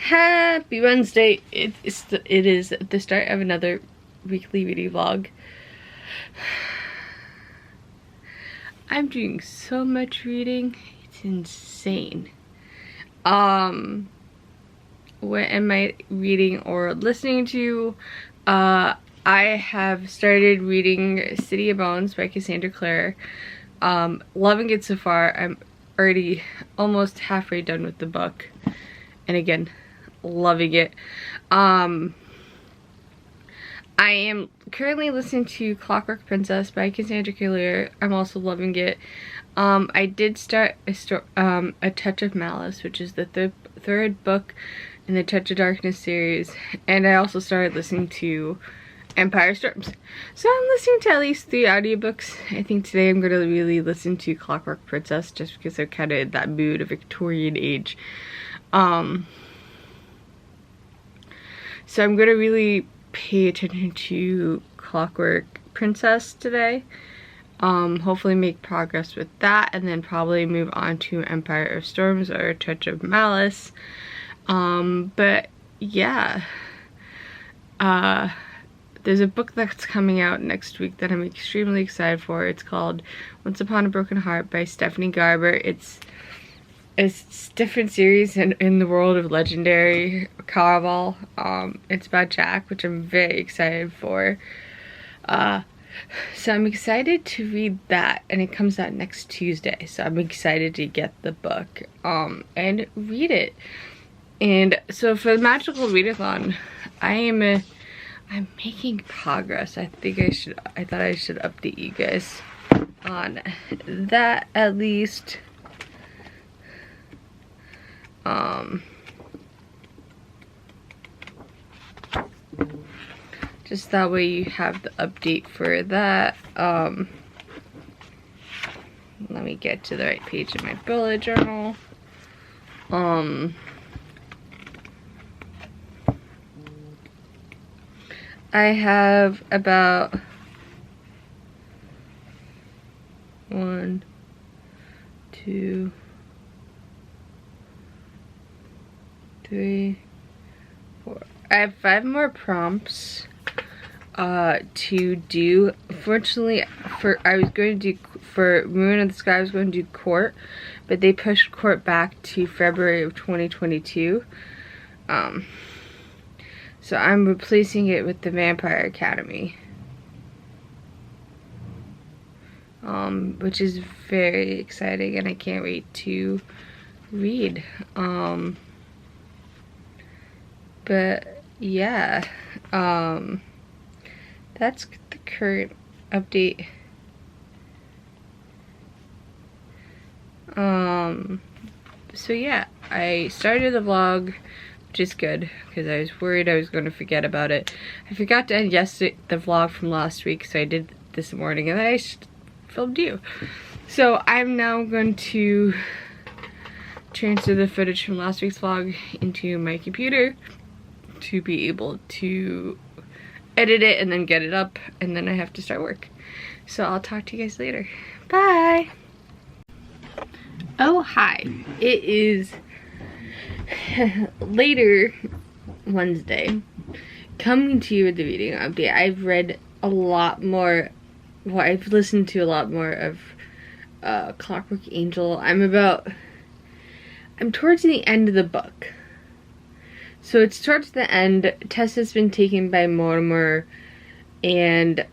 Happy Wednesday. It is the start of another weekly reading vlog. I'm doing so much reading, it's insane. What am I reading or listening to? I have started reading City of Bones by Cassandra Clare. Loving it so far. I'm already almost halfway done with the book, and again, loving it. I am currently listening to Clockwork Princess by Cassandra Clare. I'm also loving it. I did start A Touch of Malice, which is the third book in the Touch of Darkness series, and I also started listening to Empire Storms. So I'm listening to at least 3 audiobooks. I think today I'm going to really listen to Clockwork Princess just because I'm kind of in that mood of Victorian age. So I'm going to really pay attention to Clockwork Princess today. Hopefully make progress with that, and then probably move on to Empire of Storms or A Touch of Malice. But yeah, there's a book that's coming out next week that I'm extremely excited for. It's called Once Upon a Broken Heart by Stephanie Garber. It's a different series in the world of legendary Caraval. It's about Jack, which I'm very excited for. So I'm excited to read that, and it comes out next Tuesday. So I'm excited to get the book and read it. And so for the Magical Readathon, I'm making progress. I thought I should update you guys on that at least. Just that way you have the update for that. Let me get to the right page in my bullet journal. I have about 1, 2, 3, 4. I have 5 more prompts to do. Fortunately, for Moon in the Sky, I was going to do Court, but they pushed Court back to February of 2022. So I'm replacing it with the Vampire Academy, which is very exciting, and I can't wait to read. But yeah, that's the current update. So yeah, I started the vlog, which is good because I was worried I was going to forget about it. I forgot to end the vlog from last week, so I did this morning, and I filmed you. So I'm now going to transfer the footage from last week's vlog into my computer to be able to edit it and then get it up, and then I have to start work. So I'll talk to you guys later. Bye! Oh, hi. It is later Wednesday, coming to you with the reading update. I've read a lot more, well, I've listened to a lot more of Clockwork Angel. I'm towards the end of the book. So it's towards the end. Tessa's been taken by Mortimer, and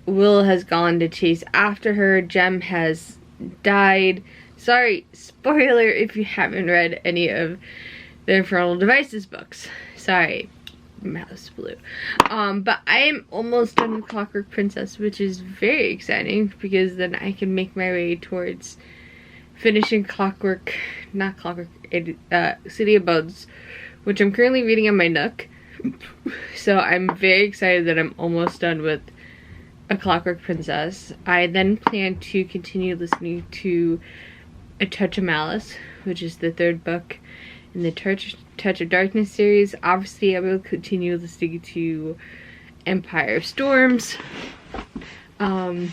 Will has gone to chase after her. Jem has died. Sorry, spoiler if you haven't read any of the Infernal Devices books. Sorry, mouse blew. But I am almost done with Clockwork Princess, which is very exciting because then I can make my way towards finishing City of Bones, which I'm currently reading on my Nook. So I'm very excited that I'm almost done with A Clockwork Princess. I then plan to continue listening to A Touch of Malice, which is the 3rd book in the Touch of Darkness series. Obviously, I will continue listening to Empire of Storms. But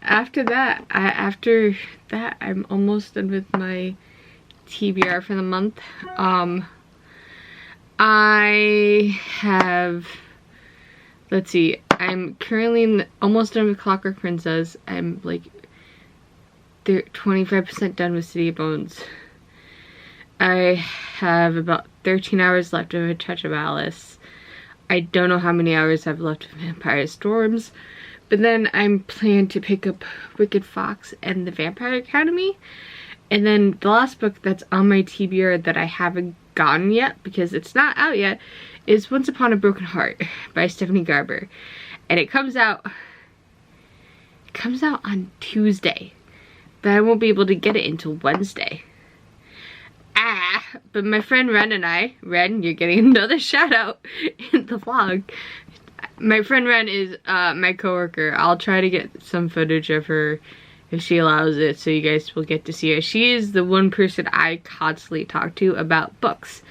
after that, I'm almost done with my TBR for the month. I have, let's see, I'm currently almost done with Clockwork Princess. I'm like 25% done with City of Bones. I have about 13 hours left of A Touch of Alice. I don't know how many hours I've left of Vampire Storms, but then I'm planning to pick up Wicked Fox and the Vampire Academy. And then the last book that's on my TBR that I haven't gotten yet, because it's not out yet, is Once Upon a Broken Heart by Stephanie Garber. And it comes out on Tuesday, but I won't be able to get it until Wednesday. But my friend Ren and I, Ren, you're getting another shout out in the vlog. My friend Ren is my coworker. I'll try to get some footage of her if she allows it, so you guys will get to see her. She is the one person I constantly talk to about books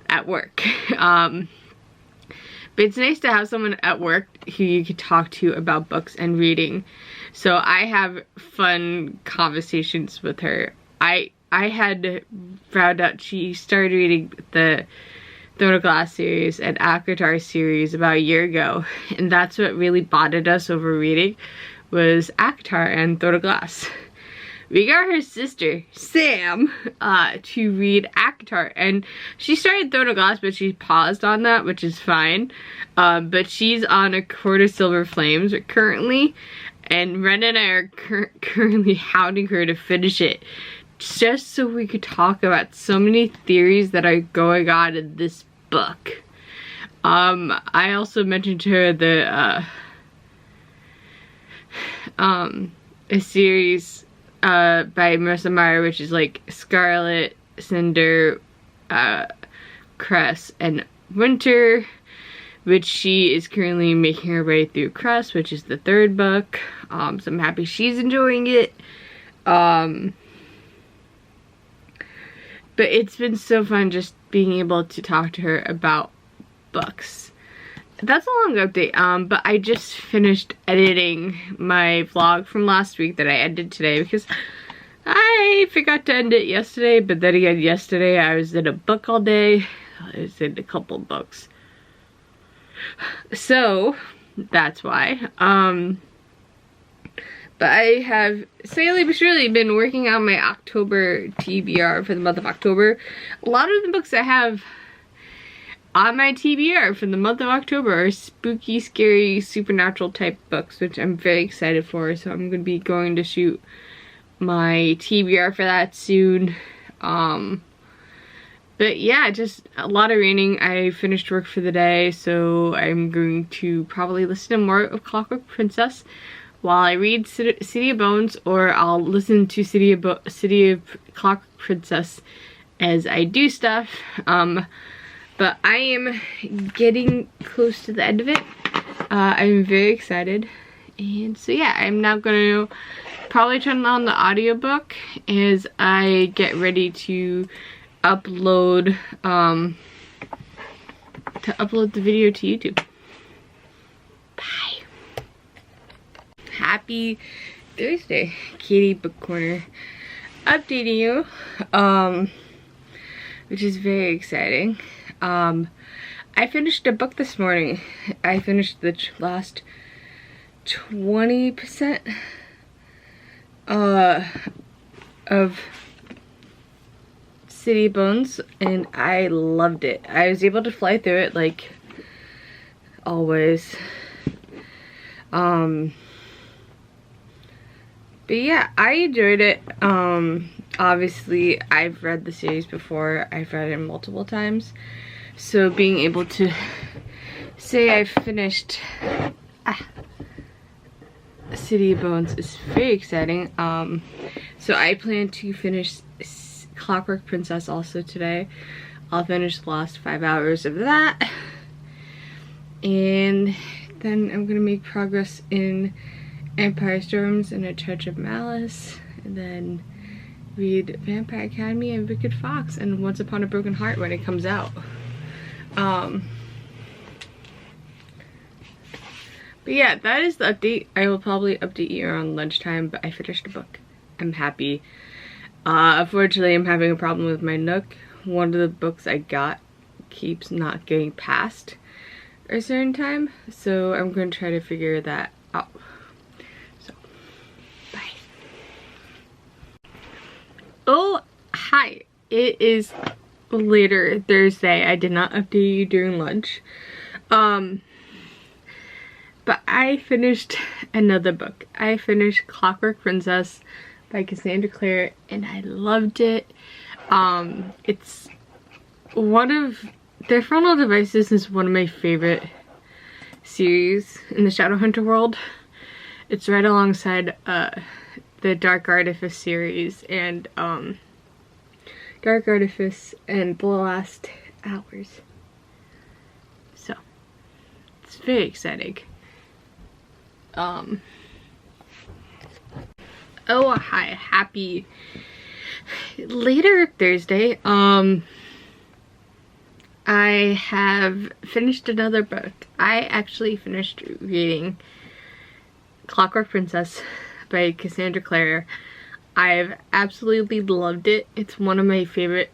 at work. But it's nice to have someone at work who you can talk to about books and reading. So I have fun conversations with her. I had found out she started reading the Throne of Glass series and ACOTAR series about a year ago, and that's what really bonded us over reading, was ACOTAR and Throne of Glass. We got her sister, Sam, to read ACOTAR, and she started Throne of Glass, but she paused on that, which is fine. But she's on A Court of Silver Flames currently, and Ren and I are currently hounding her to finish it, just so we could talk about so many theories that are going on in this book. I also mentioned to her the a series by Marissa Meyer, which is like Scarlet, Cinder, Cress, and Winter, which she is currently making her way through Cress, which is the third book. So I'm happy she's enjoying it. But it's been so fun just being able to talk to her about books. That's a long update, but I just finished editing my vlog from last week that I ended today, because I forgot to end it yesterday, but then again, yesterday I was in a book all day. I was in a couple books. So, that's why. But I have slowly but surely been working on my October TBR for the month of October. A lot of the books I have on my TBR for the month of October are spooky, scary, supernatural type books, which I'm very excited for. So I'm going to be going to shoot my TBR for that soon. But yeah, just a lot of reading. I finished work for the day, so I'm going to probably listen to more of Clockwork Princess while I read City of Bones, or I'll listen to City of Clockwork Princess as I do stuff. But I am getting close to the end of it. I'm very excited. And so yeah, I'm now gonna probably turn on the audiobook as I get ready to upload the video to YouTube. Bye. Happy Thursday, Katie Book Corner, updating you, which is very exciting. I finished a book this morning. I finished the last 20% of City of Bones, and I loved it. I was able to fly through it like always. But yeah, I enjoyed it. Obviously, I've read the series before. I've read it multiple times. So being able to say I've finished City of Bones is very exciting. So I plan to finish Clockwork Princess also today. I'll finish the last 5 hours of that. And then I'm gonna make progress in Vampire Storms and A Touch of Malice, and then read Vampire Academy and Wicked Fox and Once Upon a Broken Heart when it comes out. But yeah, that is the update. I will probably update you around lunchtime, but I finished a book. I'm happy. Unfortunately, I'm having a problem with my Nook. One of the books I got keeps not getting past a certain time, so I'm going to try to figure that out. So, bye. Oh, hi. It is later Thursday. I did not update you during lunch. But I finished another book. I finished Clockwork Princess by Cassandra Clare, and I loved it. It's one of their Frontal Devices is one of my favorite series in the Shadowhunter world. It's right alongside the Dark Artifice series and Dark Artifice and The Last Hours. So it's very exciting. Oh hi, happy later Thursday. I have finished another book. I actually finished reading Clockwork Princess by Cassandra Clare. I've absolutely loved it. It's one of my favorite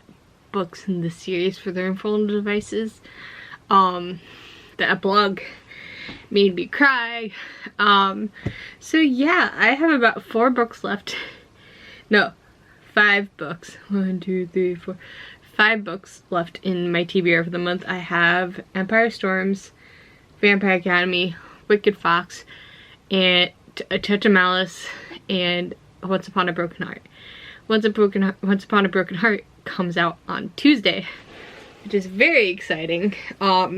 books in the series for their Unfolded Devices. That blog made me cry. So yeah, I have about 4 books left. No, 5 books. 1, 2, 3, 4. 5 books left in my TBR for the month. I have Empire Storms, Vampire Academy, Wicked Fox, and A Touch of Malice, and Once Upon a Broken Heart. Once Upon a Broken Heart comes out on Tuesday, which is very exciting. But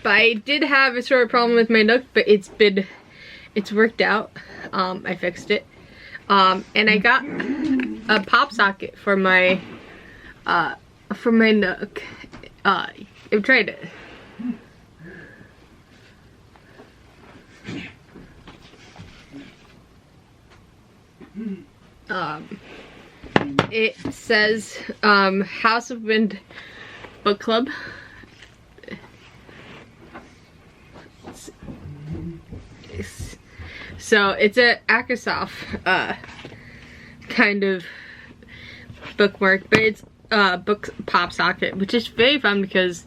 I did have a sort of problem with my Nook, but it's worked out. I fixed it. And I got a pop socket for my Nook. I've tried it. It says House of Wind Book Club. So it's a Akasoff kind of bookmark, but it's book pop socket, which is very fun because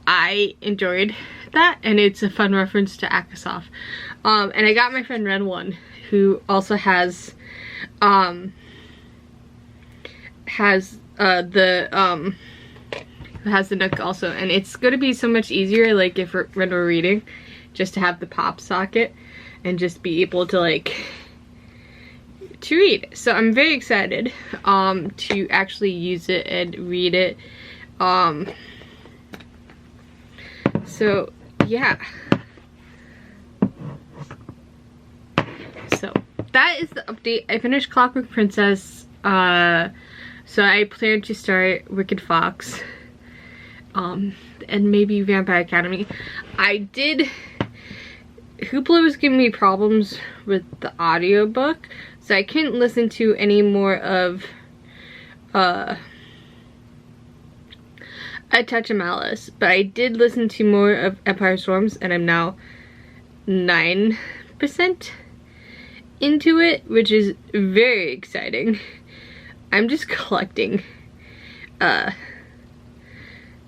I enjoyed that, and it's a fun reference to Akasoff. And I got my friend Red One, who also has the Nook also, and it's gonna be so much easier, like if when we're reading, just to have the pop socket and just be able to like to read. So I'm very excited to actually use it and read it. So yeah. So that is the update. I finished Clockwork Princess. So I plan to start Wicked Fox. And maybe Vampire Academy. Hoopla was giving me problems with the audiobook, so I couldn't listen to any more of A Touch of Malice, but I did listen to more of Empire Storms, and I'm now 9% into it, which is very exciting. I'm just collecting the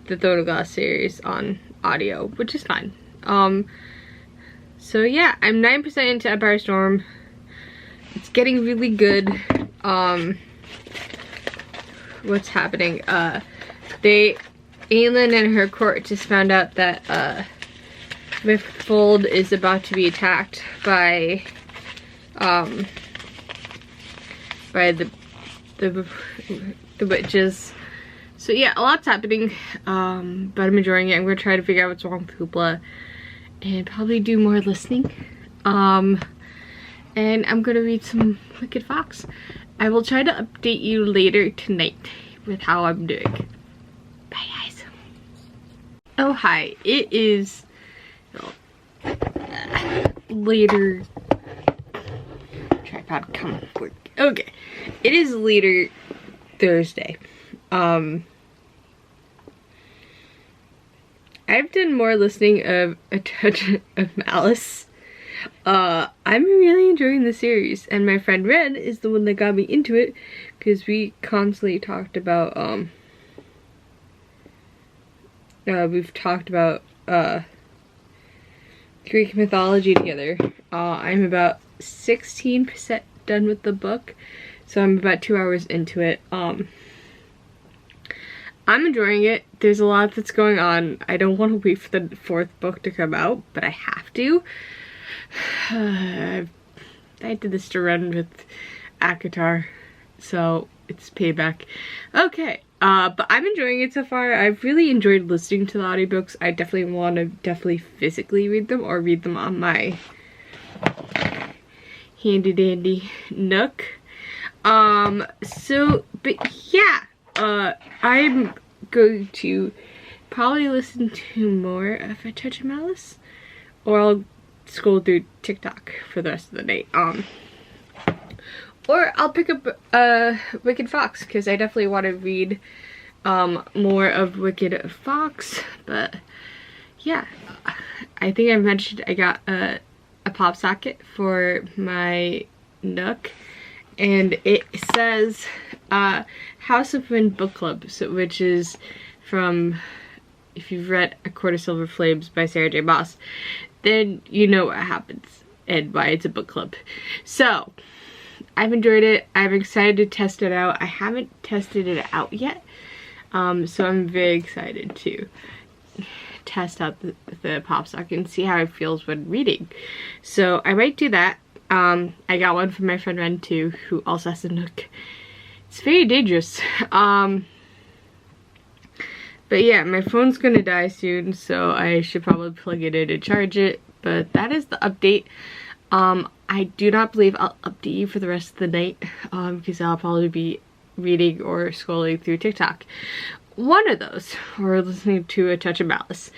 Throne of Glass series on audio, which is fine. So yeah, I'm 9% into Empire Storm. It's getting really good. What's happening? Aelin and her court just found out that Riftfold is about to be attacked by the witches. So yeah, a lot's happening, but I'm enjoying it. I'm gonna try to figure out what's wrong with Hoopla and probably do more listening. And I'm gonna read some Wicked Fox. I will try to update you later tonight with how I'm doing. Bye guys. Oh hi, it is later. Tripod, come on, work. Okay, it is later Thursday. I've done more listening of A Touch of Malice I'm really enjoying the series, and my friend Ren is the one that got me into it, because we constantly talked about, we've talked about, Greek mythology together. I'm about 16% done with the book, so I'm about 2 hours into it. I'm enjoying it. There's a lot that's going on. I don't want to wait for the 4th book to come out, but I have to. I did this to run with Akatar, so it's payback. Okay, but I'm enjoying it so far. I've really enjoyed listening to the audiobooks. I definitely want to physically read them, or read them on my handy dandy Nook. But yeah, I'm going to probably listen to more of A Touch of Malice, or I'll scroll through TikTok for the rest of the night. Or I'll pick up Wicked Fox, because I definitely want to read more of Wicked Fox. But yeah, I think I mentioned I got a pop socket for my Nook, and it says House of Wind Book Club, which is from, if you've read A Court of Silver Flames by Sarah J. Maas, then you know what happens and why it's a book club. So I've enjoyed it. I'm excited to test it out. I haven't tested it out yet, so I'm very excited to test out the pop socket and see how it feels when reading. So I might do that. I got one from my friend Ren too, who also has a Nook. It's very dangerous. But yeah, my phone's gonna die soon, so I should probably plug it in to charge it. But that is the update. I do not believe I'll update you for the rest of the night, because I'll probably be reading or scrolling through TikTok. One of those, or listening to A Touch of Malice.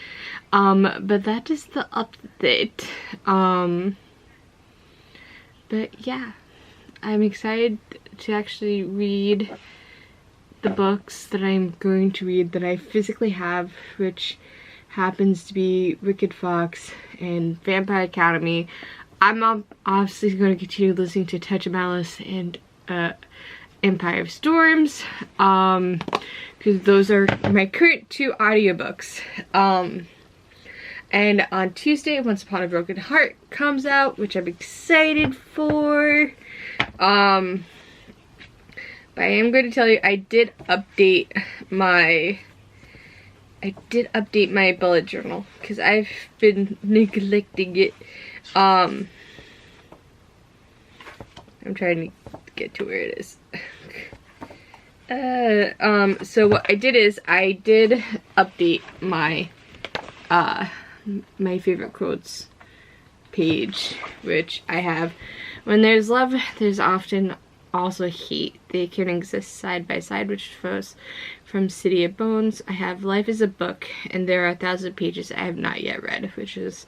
But that is the update. But yeah, I'm excited to actually read the books that I'm going to read that I physically have, which happens to be Wicked Fox and Vampire Academy. I'm obviously going to continue listening to Touch of Malice and Empire of Storms, because those are my current 2 audiobooks. And on Tuesday, Once Upon a Broken Heart comes out, which I'm excited for. But I am going to tell you, I did update my bullet journal, because I've been neglecting it. I'm trying to get to where it is. So what I did is I did update my my favorite quotes page, which I have. When there's love, there's often also hate. They can exist side by side, which goes from City of Bones. I have Life is a Book, and there are 1,000 pages I have not yet read, which is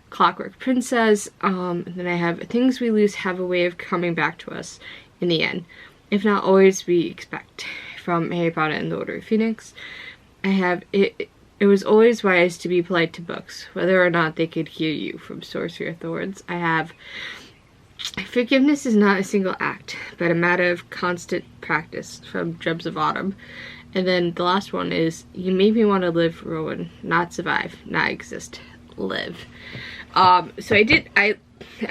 Clockwork Princess. Then I have Things We Lose Have a Way of Coming Back to Us in the End, If Not Always We Expect, from Harry Potter and the Order of Phoenix. I have It Was Always Wise to Be Polite to Books, Whether or Not They Could Hear You, from Sorcery of Thorns. I have Forgiveness is Not a Single Act, but a Matter of Constant Practice, from Drums of Autumn. And then the last one is You Made Me Want to Live, Rowan, Not Survive, Not Exist, Live. So I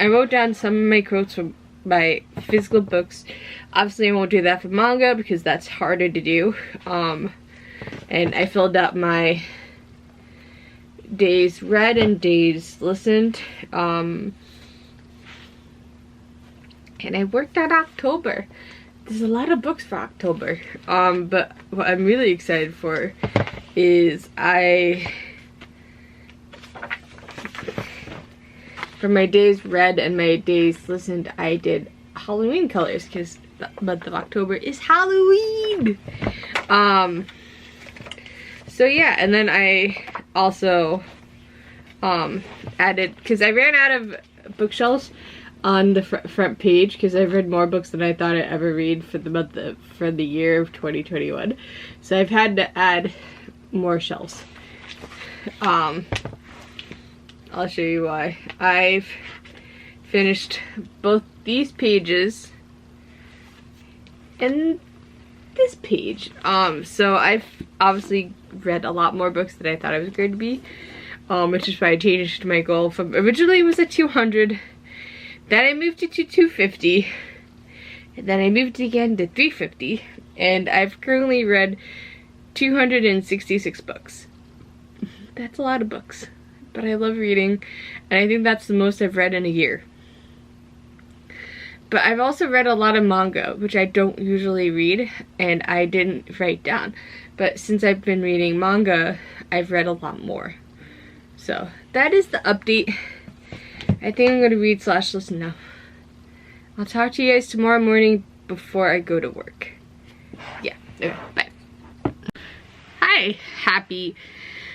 wrote down some of my quotes from my physical books. Obviously I won't do that for manga, because that's harder to do. And I filled out my days read and days listened. And I worked out October. There's a lot of books for October. But what I'm really excited for is for my days read and my days listened, I did Halloween colors, because the month of October is Halloween. So yeah, and then I also added, because I ran out of bookshelves on the front page, because I've read more books than I thought I'd ever read for the year of 2021. So I've had to add more shelves. I'll show you why. finished both these pages and this page. So I've obviously read a lot more books than I thought I was going to be, which is why I changed my goal from originally it was at 200, then I moved it to 250, and then I moved it again to 350, and I've currently read 266 books. That's a lot of books, but I love reading, and I think that's the most I've read in a year. But I've also read a lot of manga, which I don't usually read, and I didn't write down. But since I've been reading manga, I've read a lot more. So that is the update. I think I'm going to read / listen now. I'll talk to you guys tomorrow morning before I go to work. Yeah, okay, bye. Hi, happy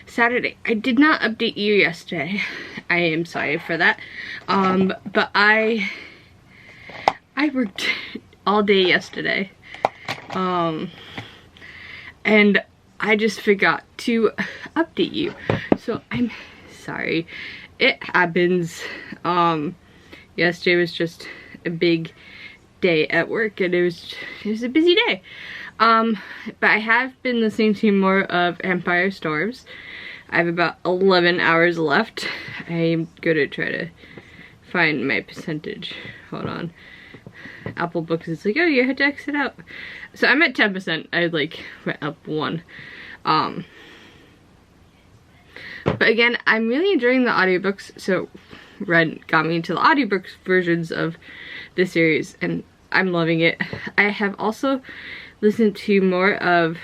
Saturday. I did not update you yesterday. I am sorry for that. But I worked all day yesterday. And I just forgot to update you. So I'm sorry. It happens. Yesterday was just a big day at work, and it was a busy day. But I have been listening to more of Empire Storms. I have about 11 hours left. I'm gonna try to find my percentage. Hold on. Apple Books is like, oh, you had to exit out. So I'm at 10%. I like went up 1. But again, I'm really enjoying the audiobooks. So Red got me into the audiobooks versions of the series, and I'm loving it. I have also listened to more of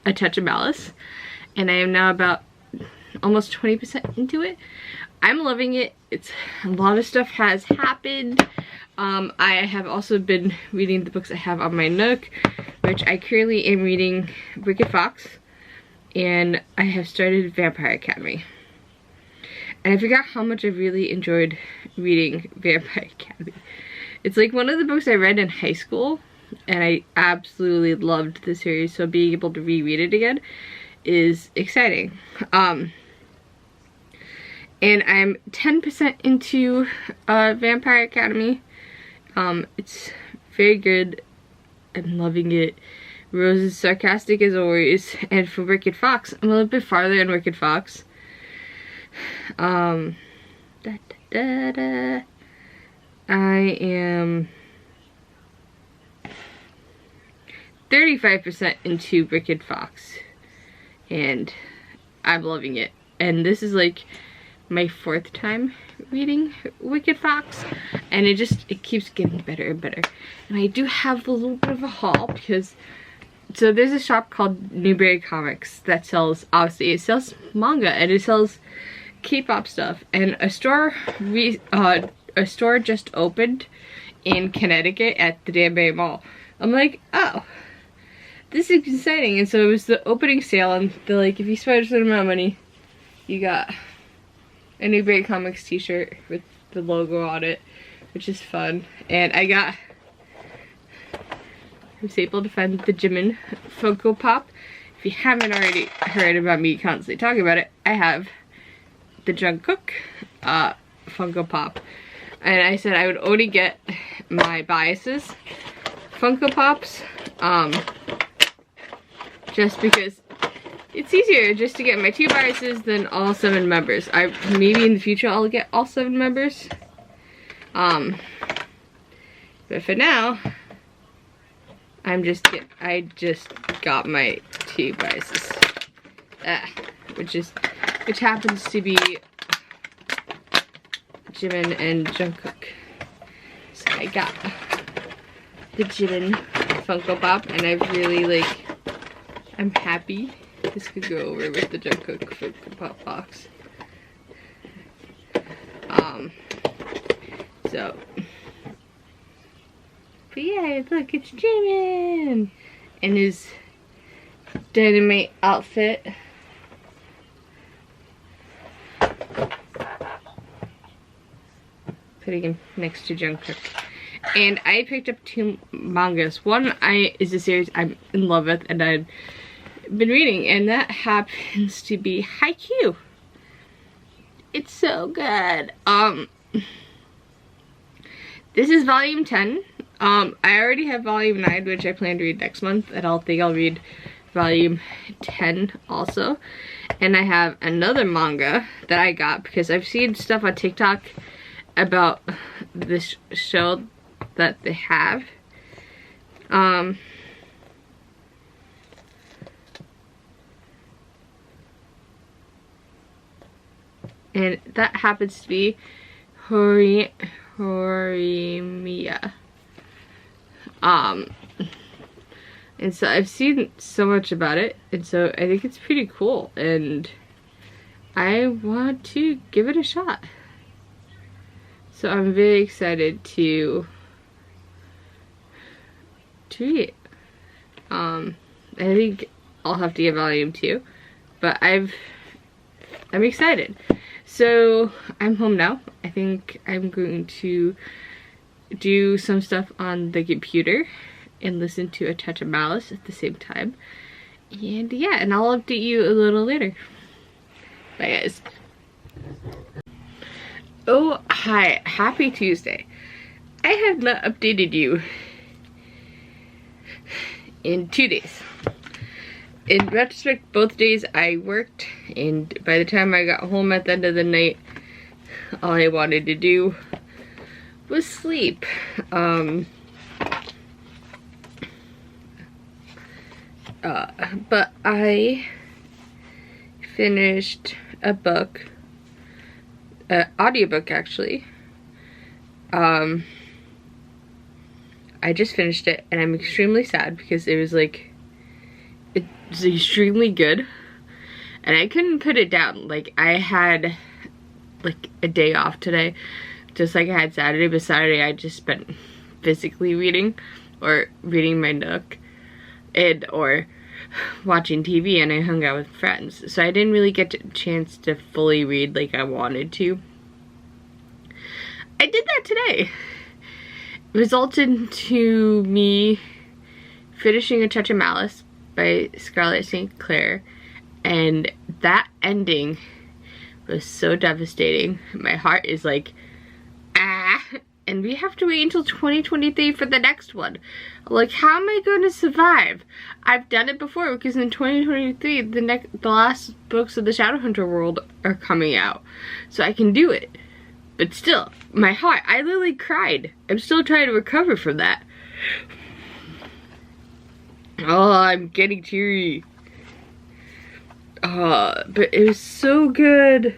A Touch of Malice, and I am now about almost 20% into it. I'm loving it. It's a lot of stuff has happened. I have also been reading the books I have on my Nook, which I currently am reading Wicked Fox, and I have started Vampire Academy. And I forgot how much I really enjoyed reading Vampire Academy. It's like one of the books I read in high school, and I absolutely loved the series, so being able to reread it again is exciting. And I'm 10% into Vampire Academy. It's very good. I'm loving it. Rose is sarcastic as always. And for Wicked Fox, I'm a little bit farther in Wicked Fox. I am 35% into Wicked Fox, and I'm loving it. And this is like my 4th time reading Wicked Fox, and it keeps getting better and better. And I do have a little bit of a haul, because so there's a shop called Newberry Comics that sells, obviously it sells manga, and it sells K-pop stuff, and a store just opened in Connecticut at the Danbury Mall. I'm like, oh, this is exciting. And so it was the opening sale, and they're like, if you spend a certain amount of money, you got a Newberry Comics t-shirt with the logo on it, which is fun. And I was able to find the Jimin Funko Pop. If you haven't already heard about me constantly talking about it, I have the Jungkook Funko Pop. And I said I would only get my biases Funko Pops, just because it's easier just to get my 2 biases than all 7 members. Maybe in the future I'll get all 7 members. But for now, I just got my 2 biases. Which happens to be Jimin and Jungkook. So I got the Jimin Funko Pop, and I really I'm happy. This could go over with the Jungkook Funko Pop box. But yeah, look, it's Jimin! In his Dynamite outfit. Putting him next to Jungkook. And I picked up 2 mangas. One is a series I'm in love with and I've been reading, and that happens to be Haikyuu. It's so good. This is volume 10. I already have volume 9, which I plan to read next month, and I'll read volume 10 also. And I have another manga that I got because I've seen stuff on TikTok about this show that they have. And that happens to be Horimiya. And so I've seen so much about it, and so I think it's pretty cool, and I want to give it a shot. So I'm very excited to read it. I think I'll have to get volume 2, but I'm excited. So I'm home now. I think I'm going to do some stuff on the computer and listen to A Touch of Malice at the same time. And yeah, and I'll update you a little later. Bye guys. Oh, hi. Happy Tuesday. I have not updated you in 2 days. In retrospect, both days I worked, and by the time I got home at the end of the night, all I wanted to do was sleep. But I finished a book, audiobook actually. I just finished it, and I'm extremely sad because it was like, it's extremely good, and I couldn't put it down. Like, I had like a day off today, just like I had Saturday, but Saturday I just spent physically reading, or reading my Nook, or watching TV, and I hung out with friends. So I didn't really get a chance to fully read like I wanted to. I did that today. Resulted to me finishing A Touch of Malice by Scarlett St. Clair, and that ending was so devastating. My heart is like, ah, and we have to wait until 2023 for the next one. Like, how am I going to survive? I've done it before because in 2023 the last books of the Shadowhunter world are coming out, so I can do it. But still, my heart, I literally cried. I'm still trying to recover from that. Oh, I'm getting teary. But it was so good.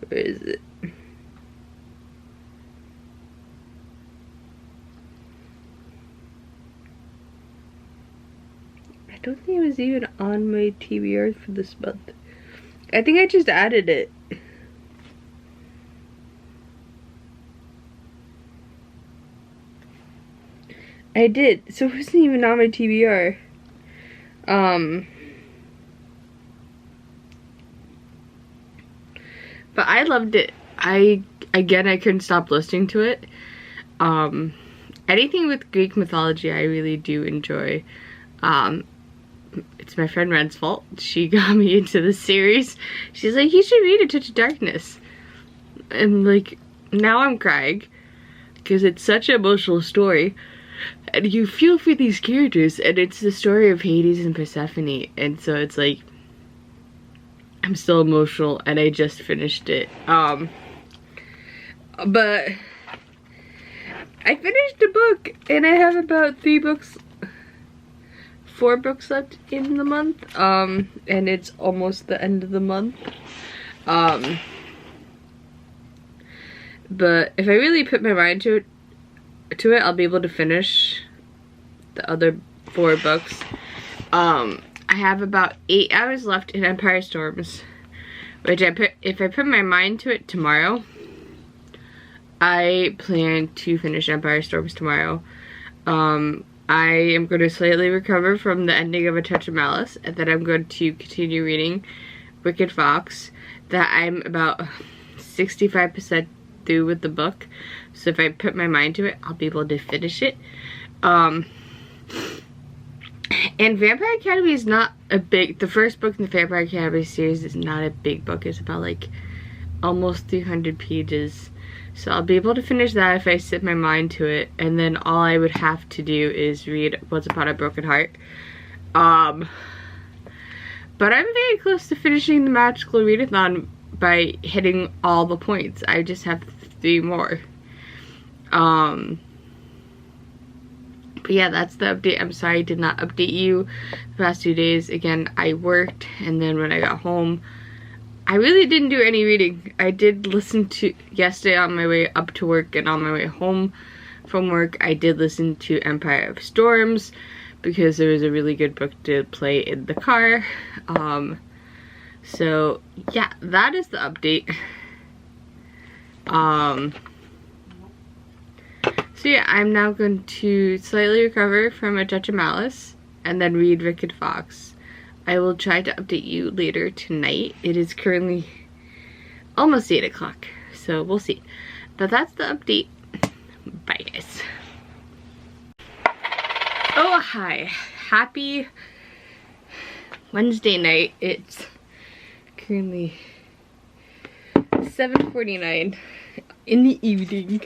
Where is it? I don't think it was even on my TBR for this month. I think I just added it. I did, so it wasn't even on my TBR. But I loved it. I couldn't stop listening to it. Anything with Greek mythology I really do enjoy. It's my friend Ren's fault. She got me into the series. She's like, you should read A Touch of Darkness. And like, now I'm crying because it's such an emotional story. And you feel for these characters, and it's the story of Hades and Persephone, and so it's like, I'm still emotional, and I just finished it. But I finished a book, and I have about 4 books left in the month, and it's almost the end of the month. But if I really put my mind to it, I'll be able to finish the other 4 books. I have about 8 hours left in Empire Storms, which if I put my mind to it tomorrow, I plan to finish Empire Storms tomorrow. I am going to slightly recover from the ending of A Touch of Malice, and then I'm going to continue reading Wicked Fox, that I'm about 65% through with the book. So if I put my mind to it, I'll be able to finish it. And Vampire Academy is not a big, the first book in the Vampire Academy series is not a big book. It's about like almost 300 pages. So I'll be able to finish that if I set my mind to it, and then all I would have to do is read Once Upon a Broken Heart. But I'm very close to finishing the Magical Readathon by hitting all the points. I just have 3 more. But yeah, that's the update. I'm sorry I did not update you the past 2 days. Again, I worked, and then when I got home, I really didn't do any reading. I did listen to, yesterday on my way up to work and on my way home from work, I did listen to Empire of Storms because there was a really good book to play in the car. So yeah, that is the update. So yeah, I'm now going to slightly recover from A Touch of Malice and then read Wicked Fox. I will try to update you later tonight. It is currently almost 8 o'clock, so we'll see. But that's the update. Bye, guys. Oh, hi. Happy Wednesday night. It's currently 7:49 in the evening.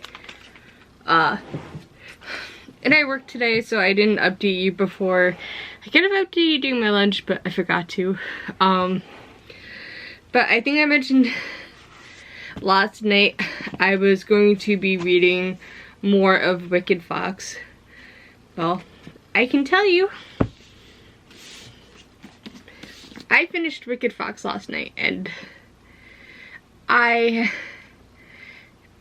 And I worked today, so I didn't update you before. I could have updated you during my lunch, but I forgot to. But I think I mentioned last night I was going to be reading more of Wicked Fox. Well, I can tell you, I finished Wicked Fox last night, and I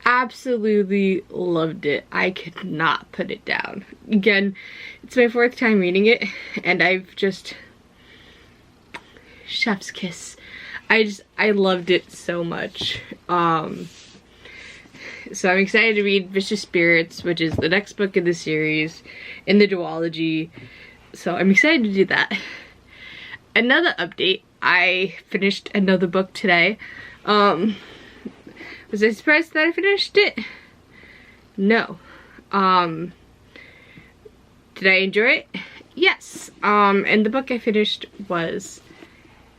absolutely loved it. I could not put it down. Again, it's my 4th time reading it, and I've just, chef's kiss. I loved it so much. So I'm excited to read Vicious Spirits, which is the next book in the series in the duology. So I'm excited to do that. Another update, I finished another book today. Was I surprised that I finished it? No. Did I enjoy it? Yes. And the book I finished was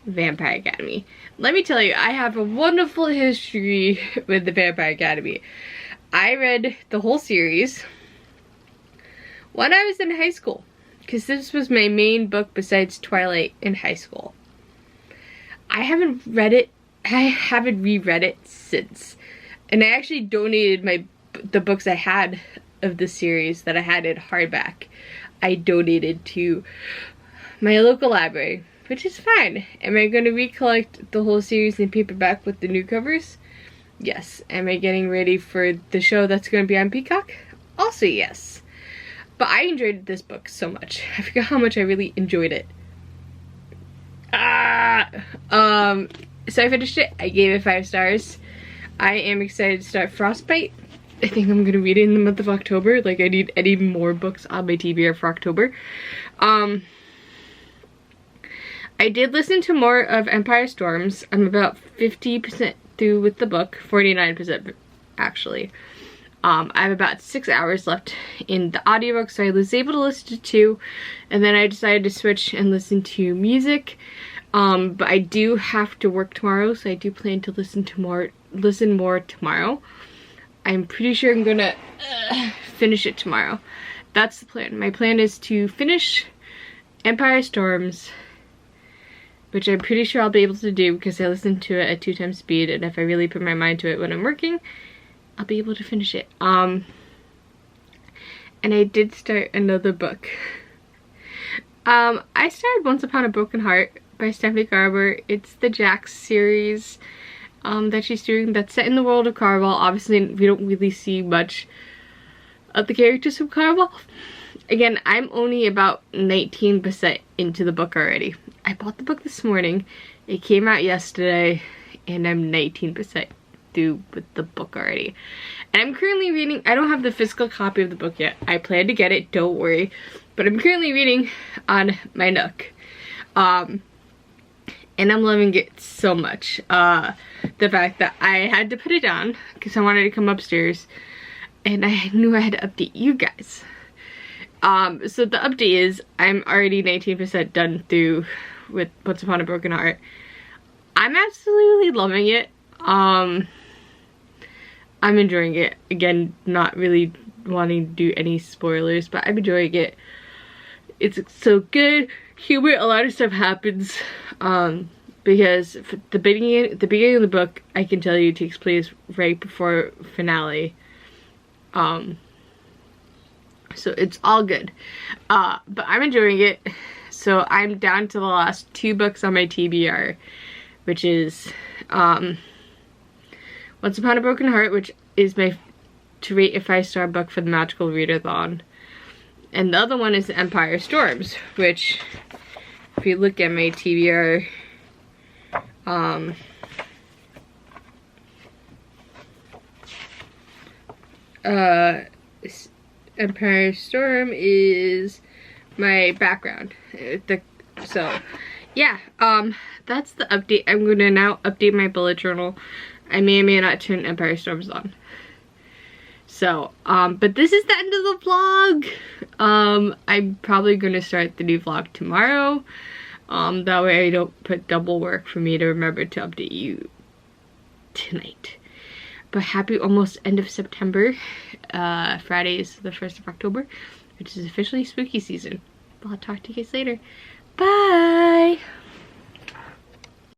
Vampire Academy. Let me tell you, I have a wonderful history with the Vampire Academy. I read the whole series when I was in high school, because this was my main book besides Twilight in high school. I haven't read it. I haven't reread it since. And I actually donated the books I had of the series that I had in hardback. I donated to my local library, which is fine. Am I going to recollect the whole series in paperback with the new covers? Yes. Am I getting ready for the show that's going to be on Peacock? Also yes. But I enjoyed this book so much. I forgot how much I really enjoyed it. So I finished it. I gave it 5 stars. I am excited to start Frostbite. I think I'm gonna read it in the month of October. Like, I need more books on my TBR for October. I did listen to more of Empire Storms. I'm about 50% through with the book, 49% actually. I have about 6 hours left in the audiobook, so I was able to listen to 2, and then I decided to switch and listen to music. But I do have to work tomorrow, so I do plan to listen more tomorrow. I'm pretty sure I'm gonna finish it tomorrow. That's the plan. My plan is to finish Empire Storms, which I'm pretty sure I'll be able to do because I listened to it at 2 times speed, and if I really put my mind to it when I'm working, I'll be able to finish it. And I did start another book. I started Once Upon a Broken Heart by Stephanie Garber. It's the Jax series that she's doing that's set in the world of Caraval. Obviously, we don't really see much of the characters from Caraval. Again, I'm only about 19% into the book already. I bought the book this morning. It came out yesterday, and I'm 19% through with the book already. And I'm currently reading, I don't have the physical copy of the book yet. I plan to get it, don't worry. But I'm currently reading on my Nook. And I'm loving it so much. The fact that I had to put it down because I wanted to come upstairs, and I knew I had to update you guys. So the update is I'm already 19% done through with Once Upon a Broken Heart. I'm absolutely loving it. I'm enjoying it. Again, not really wanting to do any spoilers, but I'm enjoying it. It's so good. Humor, a lot of stuff happens, because the beginning of the book, I can tell you, takes place right before finale. So it's all good. But I'm enjoying it. So I'm down to the last 2 books on my TBR, which is Once Upon a Broken Heart, which is my to rate a 5-star book for the Magical Readathon. And the other one is The Empire Storms, which, if you look at my TBR, Empire Storm is my background. So yeah, that's the update. I'm gonna now update my bullet journal. I may or may not turn Empire Storms on. So, but this is the end of the vlog. I'm probably gonna start the new vlog tomorrow. That way I don't put double work for me to remember to update you tonight. But happy almost end of September. Friday is the 1st of October, which is officially spooky season. I'll talk to you guys later. Bye!